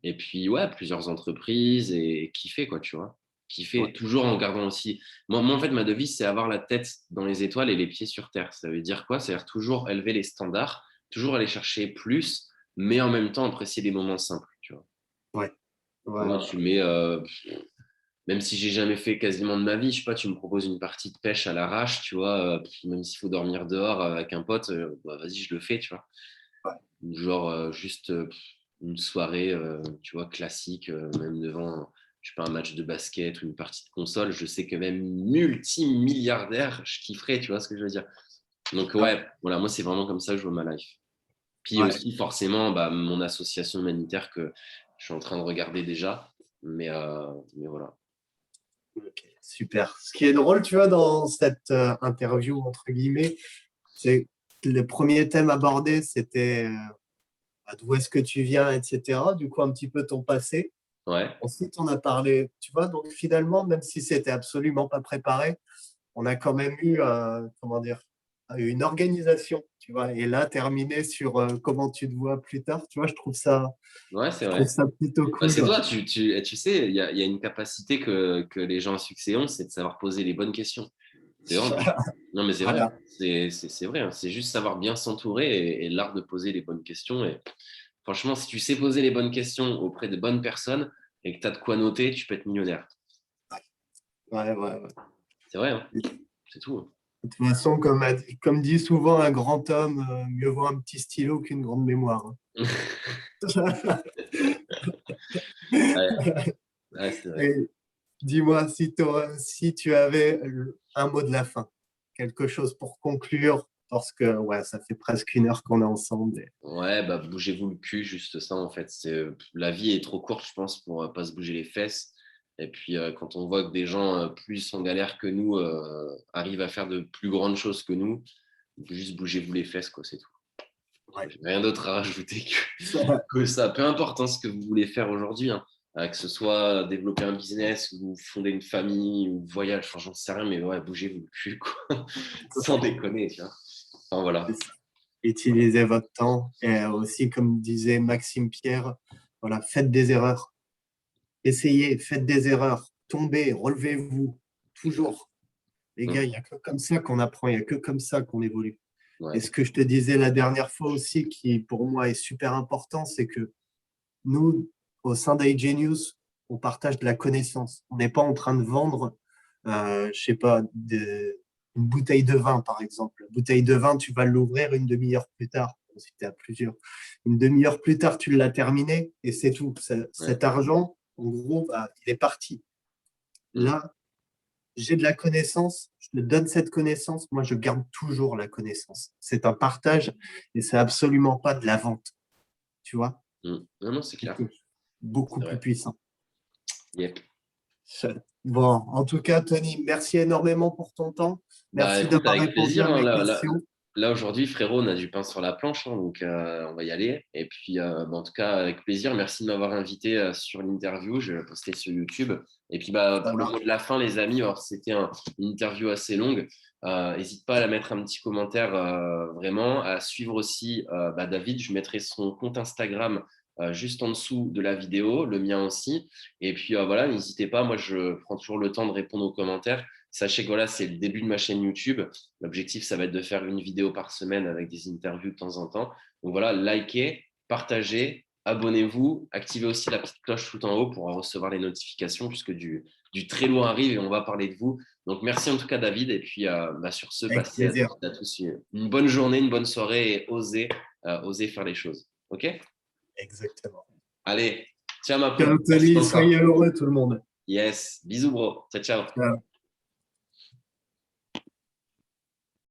Et puis, ouais, plusieurs entreprises et kiffer, quoi, tu vois. Kiffer, Ouais. toujours en gardant aussi. En fait, ma devise, c'est avoir la tête dans les étoiles et les pieds sur terre. Ça veut dire quoi? C'est-à-dire toujours élever les standards, toujours aller chercher plus, mais en même temps apprécier les moments simples, tu vois. Ouais. Ouais. Moi, Ouais. tu mets, même si j'ai jamais fait quasiment de ma vie, je sais pas, tu me proposes une partie de pêche à l'arrache, tu vois, même s'il faut dormir dehors avec un pote, bah, vas-y, je le fais, tu vois. Ouais. Genre juste une soirée, tu vois, classique, même devant, je sais pas, un match de basket ou une partie de console, je sais que même multimilliardaire, je kifferais, tu vois ce que je veux dire. Donc Ouais. ouais, voilà, moi c'est vraiment comme ça que je vois ma life. Puis Ouais. aussi forcément, bah, mon association humanitaire que je suis en train de regarder déjà, mais voilà. Ok, super. Ce qui est drôle, tu vois, dans cette interview, entre guillemets, c'est que le premier thème abordé, c'était d'où est-ce que tu viens, etc. Du coup, un petit peu ton passé. Ouais, Ensuite, on a parlé, tu vois, donc finalement, même si c'était absolument pas préparé, on a quand même eu, comment dire, une organisation, tu vois. Et là, terminer sur comment tu te vois plus tard, tu vois, ouais, c'est je trouve vrai. ça plutôt Bah, cool. c'est Ouais. toi, tu sais, il y a une capacité que les gens à succès ont, c'est de savoir poser les bonnes questions. C'est vrai. Non, mais c'est vrai. Voilà. C'est vrai. C'est juste savoir bien s'entourer et l'art de poser les bonnes questions. Et franchement, si tu sais poser les bonnes questions auprès de bonnes personnes et que tu as de quoi noter, tu peux être millionnaire. Ouais, ouais, ouais. C'est vrai, hein. C'est tout, hein. De toute façon, comme dit souvent un grand homme, mieux vaut un petit stylo qu'une grande mémoire. Hein. Ouais, ouais, c'est vrai. Et dis-moi, si tu avais un mot de la fin, quelque chose pour conclure, parce que ouais, ça fait presque 1 heure qu'on est ensemble. Ouais, bah bougez-vous le cul, juste ça en fait. La vie est trop courte, je pense, pour pas se bouger les fesses. Et puis quand on voit que des gens plus en galère que nous arrivent à faire de plus grandes choses que nous, juste bougez-vous les fesses, quoi, c'est tout. Ouais. J'ai rien d'autre à rajouter que ça. Peu importe hein, ce que vous voulez faire aujourd'hui, hein. Que ce soit développer un business ou fonder une famille ou voyage, enfin, j'en sais rien, mais ouais, bougez-vous le cul, quoi. Sans déconner, tu vois. Enfin, voilà. Utilisez votre temps et aussi, comme disait Maxime Pierre, voilà, faites des erreurs. Essayez, faites des erreurs. Tombez, relevez-vous. Toujours. Les gars, il n'y a que comme ça qu'on apprend, il n'y a que comme ça qu'on évolue. Et ce que je te disais la dernière fois aussi, qui pour moi est super important, c'est que nous, au sein d'IGenius, on partage de la connaissance. On n'est pas en train de vendre, je sais pas, une bouteille de vin, par exemple. Une bouteille de vin, tu vas l'ouvrir une demi-heure plus tard. Bon, si tu as plusieurs. Une demi-heure plus tard, tu l'as terminé et c'est tout. Cet argent, en gros, bah, il est parti. Là, j'ai de la connaissance, je te donne cette connaissance, moi je garde toujours la connaissance. C'est un partage et c'est absolument pas de la vente. Tu vois? Non, non, c'est clair. Beaucoup plus puissant. Yep. Bon, en tout cas, Tony, merci énormément pour ton temps. Merci Écoute, d'avoir avec répondu plaisir. à mes Là, questions. aujourd'hui, frérot, on a du pain sur la planche, donc on va y aller. Et puis, en tout cas, avec plaisir. Merci de m'avoir invité sur l'interview. Je vais poster sur YouTube. Et puis, pour le mot de la fin, les amis, alors c'était une interview assez longue. N'hésite pas à la mettre un petit commentaire, vraiment, à suivre aussi David. Je mettrai son compte Instagram juste en dessous de la vidéo, le mien aussi. Et puis, voilà, n'hésitez pas. Moi, je prends toujours le temps de répondre aux commentaires. Sachez que voilà, c'est le début de ma chaîne YouTube. L'objectif, ça va être de faire une vidéo par semaine avec des interviews de temps en temps. Donc voilà, likez, partagez, abonnez-vous, activez aussi la petite cloche tout en haut pour recevoir les notifications puisque du très lourd arrive et on va parler de vous. Donc merci en tout cas David et puis sur ce, Avec passez plaisir. à tous une bonne journée, une bonne soirée et osez faire les choses. Ok? Exactement. Allez, ciao ma poule. Ciao, Merci Tony, encore. soyez heureux tout le monde. Yes, bisous bro. Ciao, ciao. Ciao.